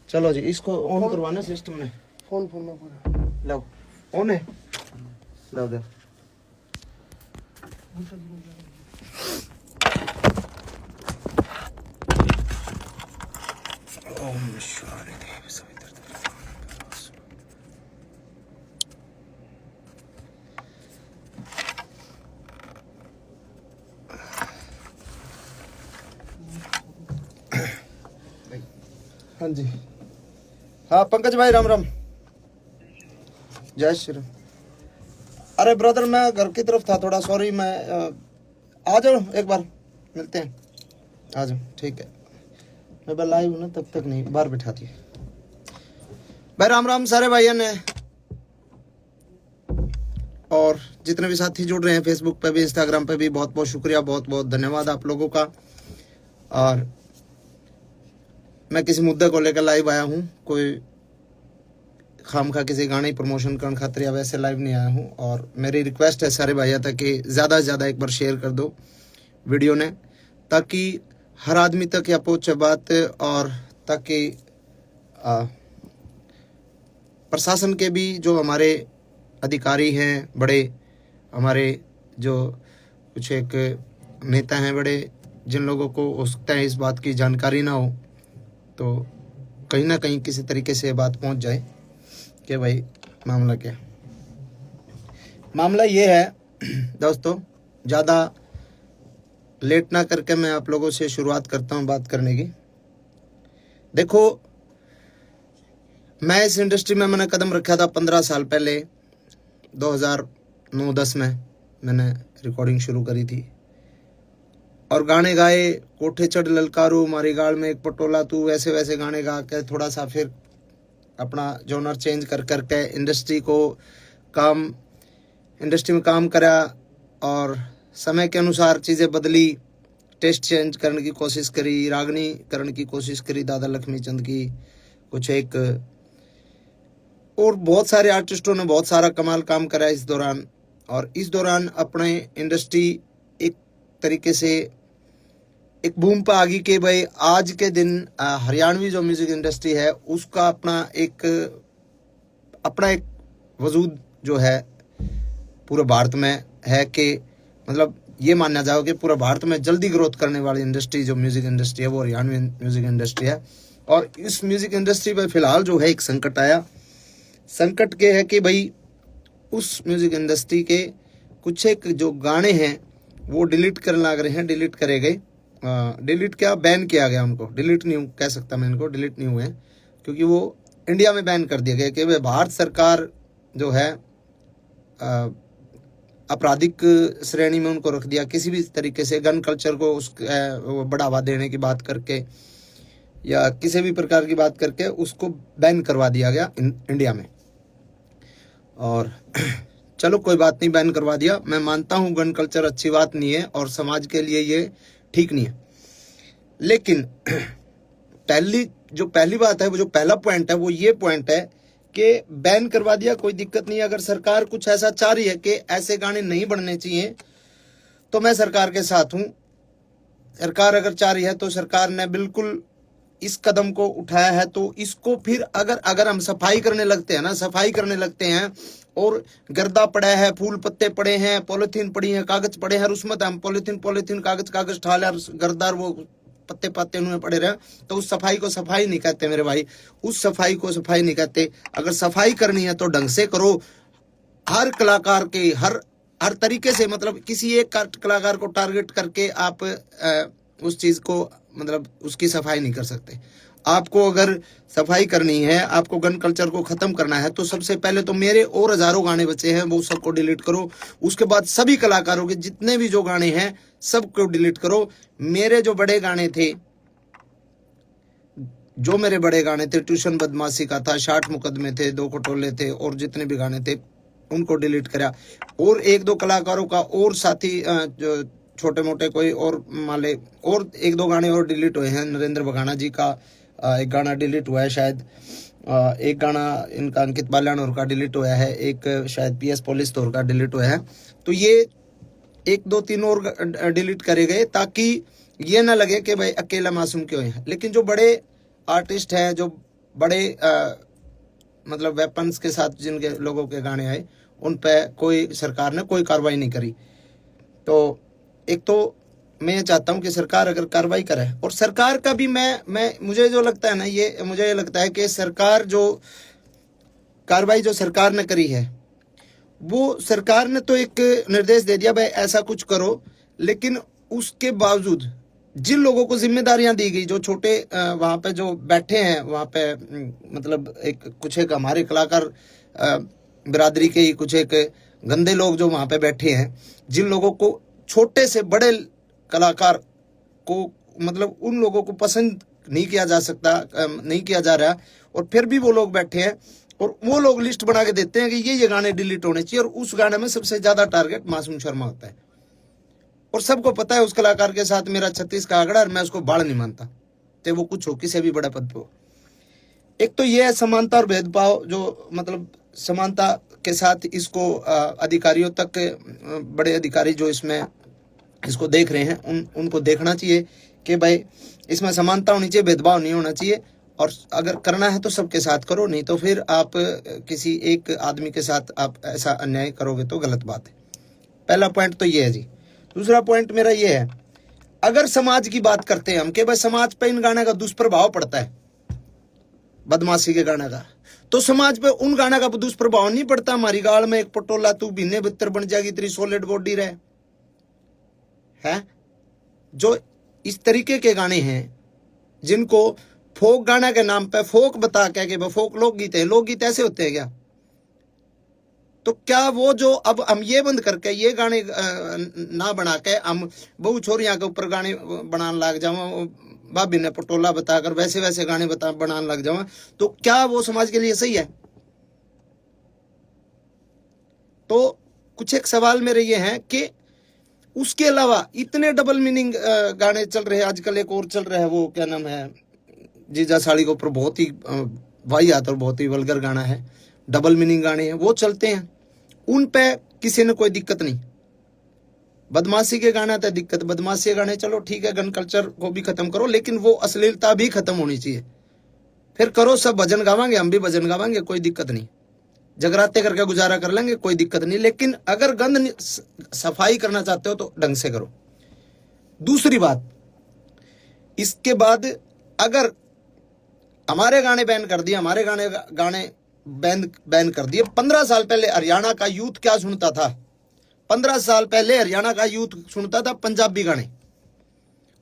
चलो जी, इसको ऑन करवाना सिस्टम ने। फोन में लो ऑन है, लो दे। ओम शांति हाँ जी, हाँ पंकज भाई राम राम, जय श्री राम। अरे ब्रदर मैं घर की तरफ था थोड़ा, सॉरी। मैं आ जाओ एक बार मिलते हैं, आ जाओ। ठीक है, मैं बार लाइव हूँ ना, तब तक नहीं, बाहर बिठाती है भाई। राम राम सारे भाइयों ने, और जितने भी साथी जुड़ रहे हैं फेसबुक पे भी इंस्टाग्राम पे भी, बहुत बहुत शुक्रिया, बहुत बहुत धन्यवाद आप लोगों का। और मैं किसी मुद्दे को लेकर लाइव आया हूँ, कोई खामखा किसी गाने प्रमोशन करने खातिर या वैसे लाइव नहीं आया हूँ। और मेरी रिक्वेस्ट है सारे भाइयों तक कि ज़्यादा से ज़्यादा एक बार शेयर कर दो वीडियो ने, ताकि हर आदमी तक या पहुँचे बात, और ताकि प्रशासन के भी जो हमारे अधिकारी हैं बड़े, हमारे जो कुछ एक नेता हैं बड़े, जिन लोगों को हो सकता है इस बात की जानकारी ना हो, तो कहीं ना कहीं किसी तरीके से बात पहुंच जाए कि भाई मामला क्या। मामला ये है दोस्तों, ज़्यादा लेट ना करके मैं आप लोगों से शुरुआत करता हूं बात करने की। देखो, मैं इस इंडस्ट्री में मैंने कदम रखा था 15 साल पहले, 2009-10 में मैंने रिकॉर्डिंग शुरू करी थी, और गाने गाए, कोठे चढ़ ललकारू मारी गाल में एक पटोला तू, वैसे वैसे गाने गा के थोड़ा सा फिर अपना जॉनर चेंज कर करके इंडस्ट्री में काम करा, और समय के अनुसार चीज़ें बदली, टेस्ट चेंज करने की कोशिश करी, रागनी करने की कोशिश करी दादा लक्ष्मी चंद की, कुछ एक और बहुत सारे आर्टिस्टों ने बहुत सारा कमाल काम करा इस दौरान। और इस दौरान अपने इंडस्ट्री एक तरीके से एक बूम पर आ गई कि भाई आज के दिन हरियाणवी जो म्यूजिक इंडस्ट्री है उसका अपना एक वजूद जो है पूरे भारत में है, कि मतलब ये माना जाओ कि पूरे भारत में जल्दी ग्रोथ करने वाली इंडस्ट्री जो म्यूजिक इंडस्ट्री है वो हरियाणवी म्यूजिक इंडस्ट्री है। और इस म्यूजिक इंडस्ट्री पर फिलहाल जो है एक संकट आया। संकट के है कि भाई उस म्यूजिक इंडस्ट्री के कुछ एक जो गाने हैं वो डिलीट करने लग रहे हैं, डिलीट करे गए, डिलीट क्या, बैन किया गया उनको, डिलीट नहीं कह सकता मैं इनको, डिलीट नहीं हुए, क्योंकि वो इंडिया में बैन कर दिया गया कि भाई भारत सरकार जो है आपराधिक श्रेणी में उनको रख दिया, किसी भी तरीके से गन कल्चर को बढ़ावा देने की बात करके या किसी भी प्रकार की बात करके उसको बैन करवा दिया गया इंडिया में। और चलो कोई बात नहीं, बैन करवा दिया, मैं मानता हूँ गन कल्चर अच्छी बात नहीं है और समाज के लिए ये ठीक नहीं है। लेकिन पहली बात है, वो जो पहला पॉइंट है वो ये पॉइंट है कि बैन करवा दिया, कोई दिक्कत नहीं। अगर सरकार कुछ ऐसा चाह रही है कि ऐसे गाने नहीं बनने चाहिए तो मैं सरकार के साथ हूँ। सरकार अगर चाह रही है तो सरकार ने बिल्कुल इस कदम को उठाया है, तो इसको फिर अगर हम सफाई करने लगते हैं ना, सफाई करने लगते हैं और गर्दा पड़ा है, फूल पत्ते पड़े हैं, पॉलिथीन पड़ी है, कागज पड़े हैं, और उसमें हम पॉलिथीन कागज ठाल और गर्दार वो पत्ते पत्ते उनमें पड़े रहे, तो उस सफाई को सफाई नहीं कहते मेरे भाई, उस सफाई को सफाई नहीं कहते। अगर सफाई करनी है तो ढंग से करो, हर कलाकार के हर तरीके से, मतलब किसी एक कलाकार को टारगेट करके आप उस चीज को मतलब उसकी सफाई नहीं कर सकते। आपको अगर सफाई करनी है, आपको गन कल्चर को खत्म करना है, तो सबसे पहले तो मेरे और हजारों गाने बचे हैं वो सबको डिलीट करो। उसके बाद सभी कलाकारों के जितने भी जो गाने हैं सबको डिलीट करो। मेरे जो बड़े गाने थे, ट्यूशन बदमाशी का था, 60 मुकदमे थे, 2 खटोले थे, और जितने भी गाने थे उनको डिलीट करा। और 1-2 कलाकारों का और साथी जो छोटे मोटे कोई और माले और 1-2 गाने और डिलीट हुए हैं। नरेंद्र बघाना जी का एक गाना डिलीट हुआ है शायद, एक गाना इनका अंकित बाल्यानोर का डिलीट हुआ है, एक शायद PS पुलिस तौर का डिलीट हुआ है। तो ये 1-2-3 और डिलीट करे गए ताकि ये ना लगे कि भाई अकेला मासूम क्यों है। लेकिन जो बड़े आर्टिस्ट हैं, जो बड़े मतलब वेपन्स के साथ जिनके लोगों के गाने आए, उन पे कोई सरकार ने कोई कार्रवाई नहीं करी। तो एक तो मैं ये चाहता हूं कि सरकार अगर कार्रवाई करे, और सरकार का भी मैं मुझे जो लगता है ना, ये मुझे ये लगता है कि सरकार जो कार्रवाई जो सरकार ने करी है, वो सरकार ने तो एक निर्देश दे दिया भाई ऐसा कुछ करो, लेकिन उसके बावजूद जिन लोगों को जिम्मेदारियां दी गई, जो छोटे वहां पे जो बैठे हैं वहां पे, मतलब एक कुछ एक हमारे कलाकार बिरादरी के ही कुछ एक गंदे लोग जो वहां पे बैठे हैं, जिन लोगों को छोटे से बड़े कलाकार को मतलब उन लोगों को पसंद नहीं किया जा सकता, नहीं किया जा रहा, और फिर भी वो लोग बैठे हैं और वो लोग लिस्ट बना के देते हैं कि ये गाने डिलीट होने चाहिए, और उस गाने में सबसे ज्यादा टारगेट मासूम शर्मा होता है। और सबको पता है उस कलाकार के साथ मेरा 36 का आंकड़ा, और मैं उसको बाढ़ नहीं मानता, चाहे वो कुछ हो, किसी भी बड़े पद पे हो। एक तो ये है समानता और भेदभाव, जो मतलब समानता के साथ इसको अधिकारियों तक, बड़े अधिकारी जो इसमें इसको देख रहे हैं उनको देखना चाहिए कि भाई इसमें समानता होनी चाहिए, भेदभाव नहीं होना चाहिए। और अगर करना है तो सबके साथ करो, नहीं तो फिर आप किसी एक आदमी के साथ आप ऐसा अन्याय करोगे तो गलत बात है। पहला पॉइंट तो ये है जी। दूसरा पॉइंट मेरा ये है, अगर समाज की बात करते हैं हम कि भाई समाज पे इन गाने का दुष्प्रभाव पड़ता है, बदमाशी के गाने का, तो समाज पे उन गाने का दुष्प्रभाव नहीं पड़ता। हमारी गाल में एक पटोला तू बिन्ने बितर बन जाएगी, तेरी सॉलिड बॉडी रहे है। जो इस तरीके के गाने हैं जिनको फोक गाना के नाम पे फोक बता के फोक लोकगीत है, लोकगीत ऐसे होते हैं क्या? तो क्या वो जो अब हम ये बंद करके ये गाने ना बना के हम बहु छोरियां के ऊपर गाने बनाने लग जाओ, भाभी ने पटोला बताकर वैसे वैसे गाने बनाने लग जाओ, तो क्या वो समाज के लिए सही है? तो कुछ एक सवाल मेरे ये हैं कि उसके अलावा इतने डबल मीनिंग गाने चल रहे हैं आजकल। एक और चल रहा है, वो क्या नाम है, जीजा साड़ी के ऊपर बहुत ही वाहियात और बहुत ही वल्गर गाना है, डबल मीनिंग गाने हैं, वो चलते हैं, उन पे किसी ने कोई दिक्कत नहीं। बदमाशी के गाना तो दिक्कत, बदमाशी के गाने चलो ठीक है, गन कल्चर को भी खत्म करो, लेकिन वो अश्लीलता भी खत्म होनी चाहिए। फिर करो, सब भजन गावांगे, हम भी भजन गावांगे, कोई दिक्कत नहीं, जगराते करके गुजारा कर लेंगे, कोई दिक्कत नहीं। लेकिन अगर गंद सफाई करना चाहते हो तो ढंग से करो। दूसरी बात, इसके बाद अगर हमारे गाने बैन कर दिए, हमारे गाने बैन कर दिए, 15 साल पहले हरियाणा का यूथ क्या सुनता था? 15 साल पहले हरियाणा का यूथ सुनता था पंजाबी गाने,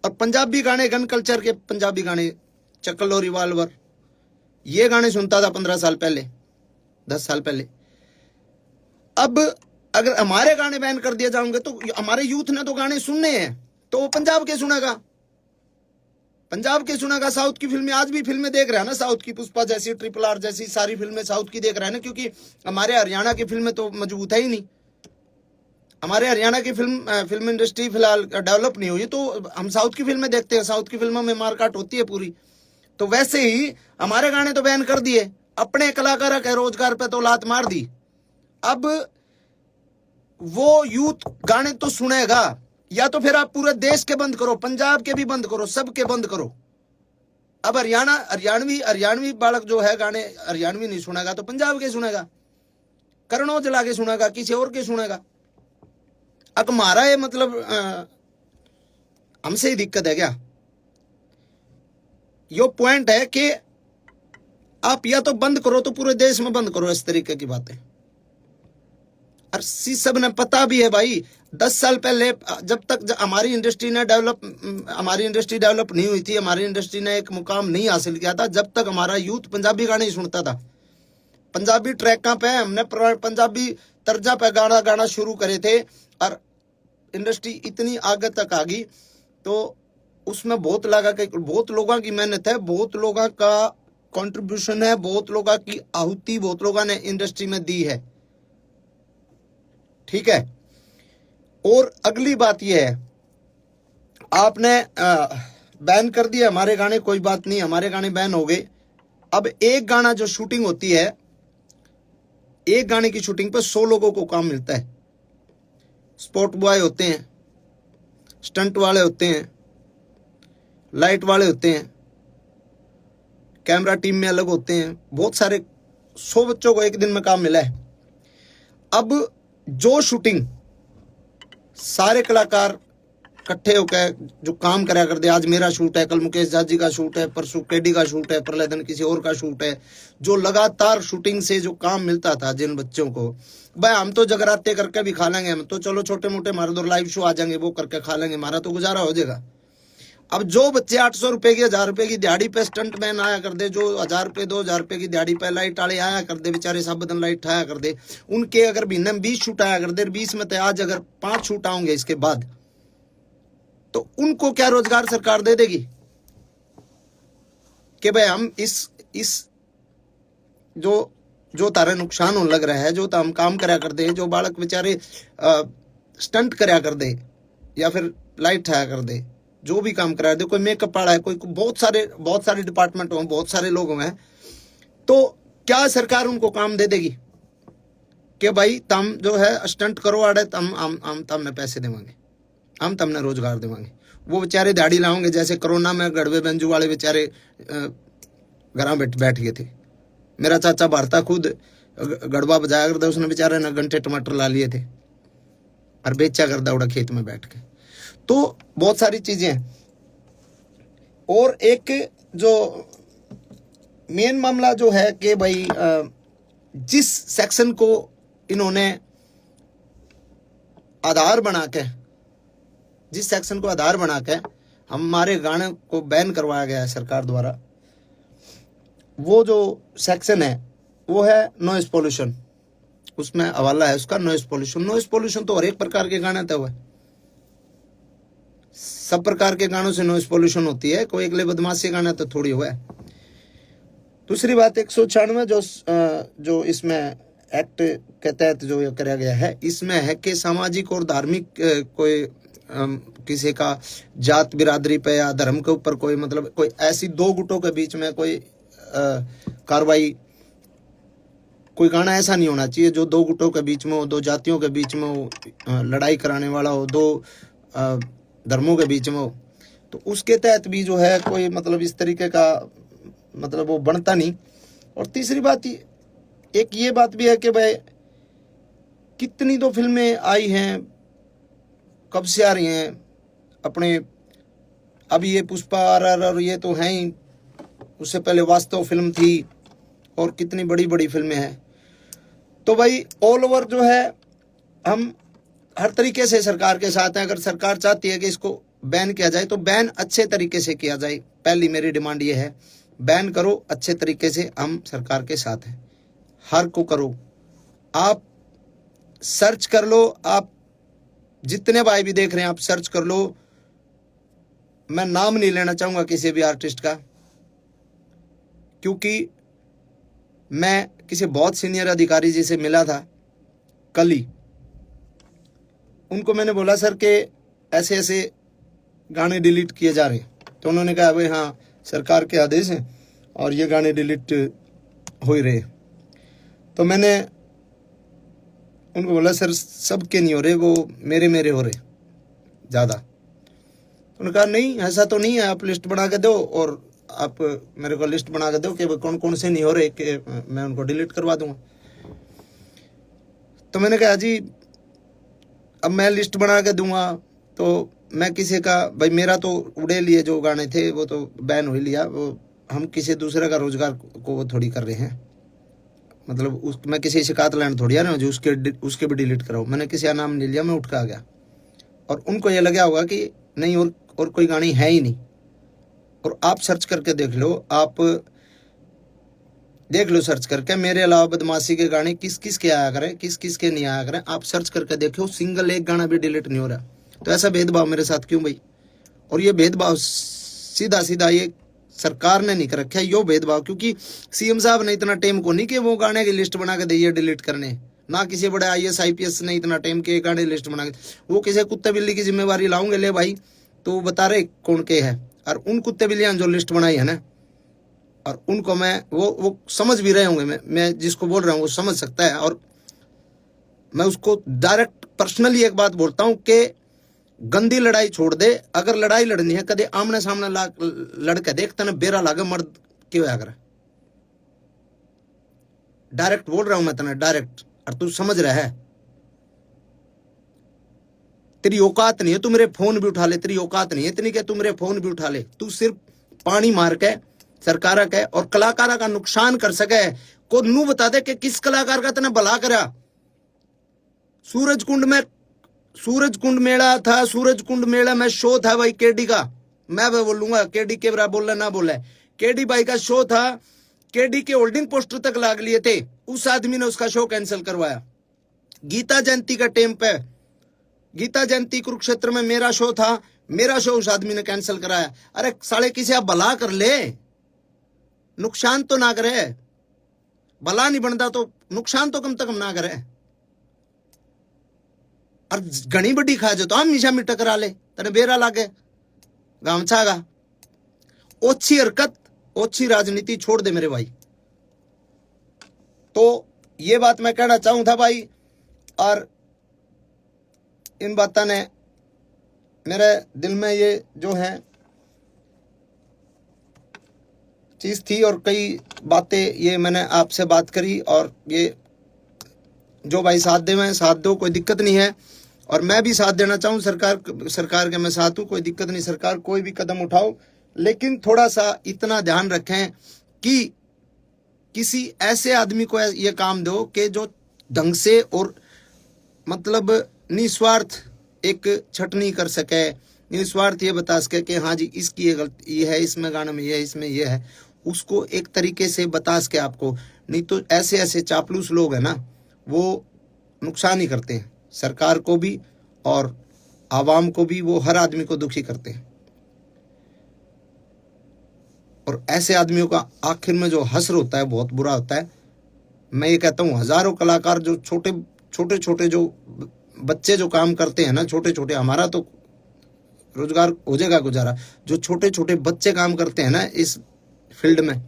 और पंजाबी गाने गन कल्चर के पंजाबी गाने, चक्कल और रिवाल्वर, ये गाने सुनता था 15 साल पहले, 10 साल पहले। अब अगर हमारे गाने बैन कर दिए जाएंगे तो हमारे यूथ ने तो गाने सुनने हैं, तो वो पंजाब के सुनेगा, पंजाब के सुनेगा। साउथ की फिल्में, आज भी फिल्में देख रहे हैं ना, साउथ की पुष्पा जैसी, RRR जैसी सारी फिल्में साउथ की देख रहे हैं ना, क्योंकि हमारे हरियाणा की फिल्में तो मजबूत है ही नहीं। हमारे हरियाणा की फिल्म इंडस्ट्री फिलहाल डेवलप नहीं हुई, तो हम साउथ की फिल्में देखते हैं, साउथ की फिल्मों में मारकाट होती है पूरी। तो वैसे ही हमारे गाने तो बैन कर दिए, अपने कलाकारों के रोजगार पे तो लात मार दी। अब वो यूथ गाने तो सुनेगा, या तो फिर आप पूरे देश के बंद करो, पंजाब के भी बंद करो, सबके बंद करो। अब हरियाणवी बालक जो है गाने हरियाणवी नहीं सुनेगा तो पंजाब के सुनेगा, करण औजला के सुनेगा, किसी और के सुनेगा। अब हमारा ये मतलब हमसे ही दिक्कत है क्या? यो पॉइंट है कि आप या तो बंद करो तो पूरे देश में बंद करो, इस तरीके की बातें। और सी सब ने पता भी है भाई, 10 साल पहले जब तक हमारी इंडस्ट्री डेवलप नहीं हुई थी, हमारी इंडस्ट्री ने एक मुकाम नहीं हासिल किया था, जब तक हमारा यूथ पंजाबी गाने ही सुनता था। पंजाबी ट्रैकों पे हमने पंजाबी तर्जा पे गाना शुरू करे थे और इंडस्ट्री इतनी आगे तक आ गई। तो उसमें बहुत लोगों की मेहनत है, बहुत लोगों का कंट्रीब्यूशन है, बहुत लोगों की आहुति बहुत लोगों ने इंडस्ट्री में दी है, ठीक है। और अगली बात यह है, आपने बैन कर दिया हमारे गाने, कोई बात नहीं, हमारे गाने बैन हो गए। अब एक गाना जो शूटिंग होती है, एक गाने की शूटिंग पे 100 लोगों को काम मिलता है। स्पॉट बॉय होते हैं, स्टंट वाले होते हैं, लाइट वाले होते हैं, कैमरा टीम में अलग होते हैं, बहुत सारे 100 बच्चों को एक दिन में काम मिला है। अब जो शूटिंग सारे कलाकार इकट्ठे होकर जो काम करा करते, आज मेरा शूट है, कल मुकेश जाजी का शूट है, परसों केडी का शूट है, परले दिन किसी और का शूट है, जो लगातार शूटिंग से जो काम मिलता था जिन बच्चों को, भाई हम तो जगराते करके भी खा लेंगे, हम तो चलो छोटे मोटे हमारे दो लाइव शो आ जाएंगे, वो करके खा लेंगे, हमारा तो गुजारा हो जाएगा। अब जो बच्चे 800 रुपए की 1000 रुपए की दिहाड़ी पे स्टंट मैन आया कर दे, जो 1000 रुपए 2000 रुपए की दिहाड़ी पे लाइट वाले आया कर दे, बेचारे सब बदन लाइट आया कर दे, उनके अगर महीने में 20 शूट आया कर दे, 20 में तो आज अगर 5 शूट आएंगे इसके बाद, तो उनको क्या रोजगार सरकार दे देगी कि भाई हम इस जो तारे नुकसान होने लग रहा है, जो हम काम करया कर दे, जो बालक बेचारे स्टंट करया कर दे या फिर लाइट आया कर दे, जो भी काम करा दे, कोई मेकअप वाला है, कोई बहुत सारे डिपार्टमेंट हो, बहुत सारे लोग हैं, तो क्या सरकार उनको काम दे देगी कि भाई तुम जो है स्टंट करो आड़े, हम तुमने पैसे देवांगे, हम तुमने रोजगार देवांगे। वो बेचारे दाढ़ी लाओगे, जैसे कोरोना में गड़वे बेंजू वाले बेचारे घर बैठ गए थे। मेरा चाचा भारता खुद गड़बा बजाया करता, उसने बेचारे ने घंटे टमाटर ला लिए थे और बेचा करता उड़ा खेत में बैठ के। तो बहुत सारी चीजें हैं। और एक जो मेन मामला जो है कि भाई जिस सेक्शन को इन्होंने आधार बना के हमारे गाने को बैन करवाया गया है सरकार द्वारा, वो जो सेक्शन है वो है नॉइस पोल्यूशन। उसमें हवाला है उसका नॉइस पोल्यूशन तो हर एक प्रकार के गाने थे, सब प्रकार के गानों से नॉइस पोल्यूशन होती है, कोई अगले बदमाशी गाना तो थोड़ी हुआ है। दूसरी बात 196 जो इसमें एक्ट के तहत जो ये कराया गया है, इसमें है कि सामाजिक और धार्मिक कोई किसी का जात बिरादरी पे या धर्म के ऊपर कोई मतलब कोई ऐसी दो गुटों के बीच में कोई कार्रवाई, कोई गाना ऐसा नहीं होना चाहिए जो दो गुटों के बीच में हो, दो जातियों के बीच में हो, लड़ाई कराने वाला हो, दो धर्मों के बीच में हो। तो उसके तहत भी जो है कोई मतलब इस तरीके का मतलब वो बनता नहीं। और तीसरी बात एक ये बात भी है कि भाई कितनी तो फिल्में आई हैं, कब से आ रही हैं अपने, अभी ये पुष्पा RR और ये तो हैं ही, उससे पहले वास्तव फिल्म थी और कितनी बड़ी बड़ी फिल्में हैं। तो भाई ऑल ओवर जो है हम हर तरीके से सरकार के साथ हैं। अगर सरकार चाहती है कि इसको बैन किया जाए तो बैन अच्छे तरीके से किया जाए, पहली मेरी डिमांड ये है, बैन करो अच्छे तरीके से, हम सरकार के साथ हैं। हर को करो, आप सर्च कर लो, आप जितने भाई भी देख रहे हैं आप सर्च कर लो, मैं नाम नहीं लेना चाहूंगा किसी भी आर्टिस्ट का, क्योंकि मैं किसी बहुत सीनियर अधिकारी जी से मिला था कल ही, उनको मैंने बोला सर कि ऐसे ऐसे गाने डिलीट किए जा रहे, तो उन्होंने कहा भाई हाँ सरकार के आदेश हैं और ये गाने डिलीट हो ही रहे। तो मैंने उनको बोला सर सबके नहीं हो रहे, वो मेरे हो रहे ज़्यादा। उन्होंने कहा नहीं ऐसा तो नहीं है, आप लिस्ट बना के दो और आप मेरे को लिस्ट बना के दो कि कौन कौन से नहीं हो रहे, कि मैं उनको डिलीट करवा दूंगा। तो मैंने कहा जी अब मैं लिस्ट बना के दूंगा तो मैं किसी का, भाई मेरा तो उड़े लिए जो गाने थे वो तो बैन हो लिया, वो हम किसी दूसरे का रोजगार को वो थोड़ी कर रहे हैं, मतलब मैं किसी शिकायत लाइन थोड़ी आ रहा हूँ जो उसके भी डिलीट कराओ। मैंने किसी का नाम नहीं लिया, मैं उठ के आ गया। और उनको ये लगा होगा कि नहीं और कोई गाड़ी है ही नहीं। और आप सर्च करके देख लो, आप देख लो सर्च करके, मेरे अलावा बदमाशी के गाने किस किस के आया करें, किस किस के नहीं आया करें, आप सर्च करके देखो, सिंगल एक गाना भी डिलीट नहीं हो रहा। तो ऐसा भेदभाव मेरे साथ क्यों भाई? और ये भेदभाव सीधा सीधा ये सरकार ने नहीं कर रखा है, यो भेदभाव। क्योंकि सीएम साहब ने इतना टाइम को नहीं कि वो गाने की लिस्ट बना के दिए डिलीट करने, ना किसी बड़े आईएएस आईपीएस ने इतना टाइम के गाने की लिस्ट बना के। वो किसी कुत्ते बिल्ली की जिम्मेवारी लाऊंगे ले भाई, तो बता रहे कौन के है। और उन कुत्ते बिल्लियां जो लिस्ट बनाई है ना, और उनको मैं वो समझ भी रहे होंगे, मैं जिसको बोल रहा हूँ वो समझ सकता है। और मैं उसको डायरेक्ट पर्सनली एक बात बोलता हूँ कि गंदी लड़ाई छोड़ दे। अगर लड़ाई लड़नी है कदे आमने सामने लड़के देख, तने बेरा लागे मर्द क्यों अगर। डायरेक्ट बोल रहा हूं मैं तने, डायरेक्ट, और तू समझ रहा है। तेरी औकात नहीं है तू मेरे फोन भी उठा ले, तेरी औकात नहीं है इतनी कि तू मेरे फोन भी उठा ले। तू सिर्फ पानी मार के सरकार के और कलाकारा का नुकसान कर सके को नू बता दे कि किस कलाकार का तने भला करा। सूरज कुंड मेला था, सूरज कुंड मेला में शो था भाई केडी का। मैं बोलूंगा केडी के बरा बोले ना बोले, केडी भाई का शो था, केडी के होल्डिंग पोस्टर तक लाग लिए थे, उस आदमी ने उसका शो कैंसिल करवाया। गीता जयंती का टाइम पे, गीता जयंती कुरुक्षेत्र में मेरा शो था, मेरा शो उस आदमी ने कैंसिल कराया। अरे साले किसी आप भला कर ले, नुकसान तो ना करे। भला नहीं बनता तो नुकसान तो कम से कम ना करे। और घनी बड़ी खा जो तो हम हमेशा में टकरा ले, तने बेरा लागे गामछागा। ओछी हरकत, ओछी राजनीति छोड़ दे मेरे भाई। तो ये बात मैं कहना चाहूं था भाई, और इन बातों ने मेरे दिल में ये जो है चीज थी, और कई बातें ये मैंने आपसे बात करी। और ये जो भाई साथ दे मैं साथ दो, कोई दिक्कत नहीं है। और मैं भी साथ देना चाहूँ, सरकार के मैं साथ हूँ, कोई दिक्कत नहीं। सरकार कोई भी कदम उठाओ, लेकिन थोड़ा सा इतना ध्यान रखें कि किसी ऐसे आदमी को ये काम दो कि जो ढंग से और मतलब निस्वार्थ एक छटनी कर सके, निस्वार्थ ये बता सके कि हाँ जी इसकी ये गलती है, इसमें गाने में ये, इसमें ये है, उसको एक तरीके से बता सके आपको। नहीं तो ऐसे ऐसे चापलूस लोग हैं ना, वो नुकसान ही करते हैं सरकार को भी और आवाम को भी, वो हर आदमी को दुखी करते हैं। और ऐसे आदमियों का आखिर में जो हश्र होता है बहुत बुरा होता है। मैं ये कहता हूँ हजारों कलाकार जो छोटे छोटे जो बच्चे जो काम करते हैं ना, छोटे छोटे, हमारा तो रोजगार हो जाएगा गुजारा, जो छोटे छोटे बच्चे काम करते हैं ना इस फील्ड में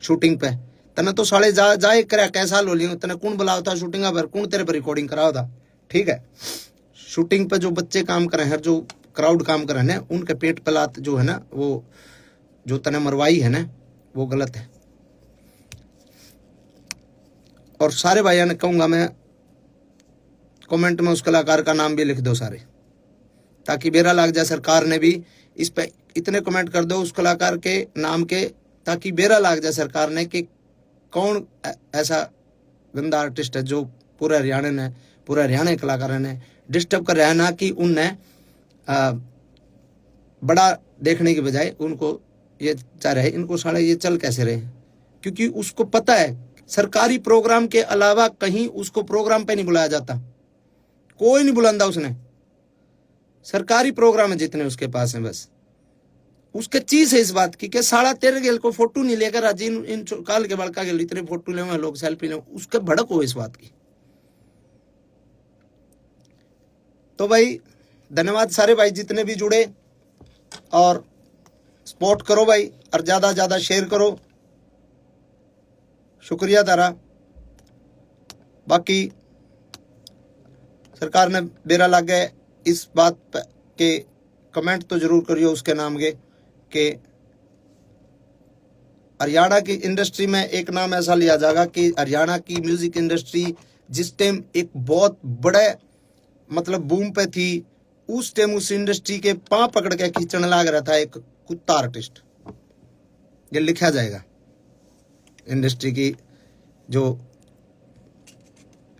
शूटिंग पे, तने तो साले जाए करे कैसा लो लियो, तने कौन बुलाओ था शूटिंग पर, कौन तेरे पर रिकॉर्डिंग कराओ था। ठीक है, शूटिंग पे जो बच्चे काम कर रहे हैं, जो क्राउड काम कर रहे हैं, उनके पेट पलात जो है ना, वो जो तने मरवाई है ना, वो गलत है। और सारे भाइयों ने कहूंगा मैं, कमेंट में उस कलाकार का नाम भी लिख दो सारे, ताकि बेरा लाग जाए सरकार ने भी इस पे इतने कमेंट कर दो उस कलाकार के नाम के, ताकि बेरा लाग जाए सरकार ने कि कौन ऐसा गंदा आर्टिस्ट है जो पूरे हरियाणा के कलाकारों ने डिस्टर्ब कर रहा है। ना कि उनने बड़ा देखने के बजाय उनको ये चाह रहे इनको साले ये चल कैसे रहे, क्योंकि उसको पता है सरकारी प्रोग्राम के अलावा कहीं उसको प्रोग्राम पे नहीं बुलाया जाता, कोई नहीं बुलांदा उसने। सरकारी प्रोग्राम है जितने उसके पास हैं, बस उसके चीज है इस बात की कि साला तेरे गेल को फोटो नहीं लेकर राजी, इन काल के बड़का गेल इतने फोटो ले लोग सेल्फी ले, उसके भड़क हो इस बात की। तो भाई धन्यवाद सारे भाई जितने भी जुड़े, और सपोर्ट करो भाई, और ज्यादा शेयर करो, शुक्रिया तारा। बाकी सरकार ने बेरा लाग गए इस बात के कमेंट तो जरूर करियो उसके नाम के कि हरियाणा की इंडस्ट्री में एक नाम ऐसा लिया जाएगा कि हरियाणा की म्यूजिक इंडस्ट्री जिस टाइम एक बहुत बड़े मतलब बूम पे थी, उस टाइम उस इंडस्ट्री के पांव पकड़ के खींचने लग रहा था एक कुत्ता आर्टिस्ट। ये लिखा जाएगा इंडस्ट्री की जो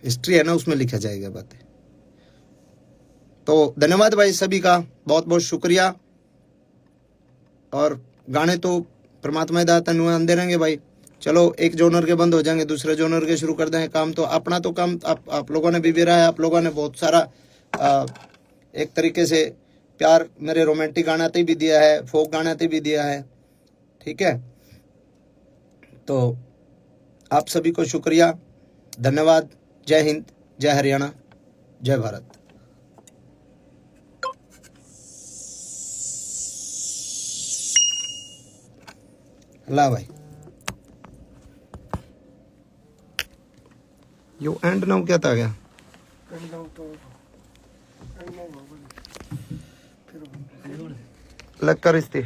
हिस्ट्री है ना, उसमें लिखा जाएगा बातें। तो धन्यवाद भाई सभी का, बहुत बहुत शुक्रिया। और गाने तो परमात्मा ही दाता नुआ आंदे रहेंगे भाई। चलो एक जोनर के बंद हो जाएंगे, दूसरे जोनर के शुरू कर देंगे काम। तो अपना तो काम आप लोगों ने भी बिरा है, आप लोगों ने बहुत सारा एक तरीके से प्यार मेरे रोमांटिक गाने भी दिया है, फोक गाने भी दिया है, ठीक है। तो आप सभी को शुक्रिया, धन्यवाद। जय हिंद, जय हरियाणा, जय भारत। ला भाई यो एंड नाउ क्या था गया एंड नाउ तो एंड नाउ बाबा जी फिर लग कर इस्ती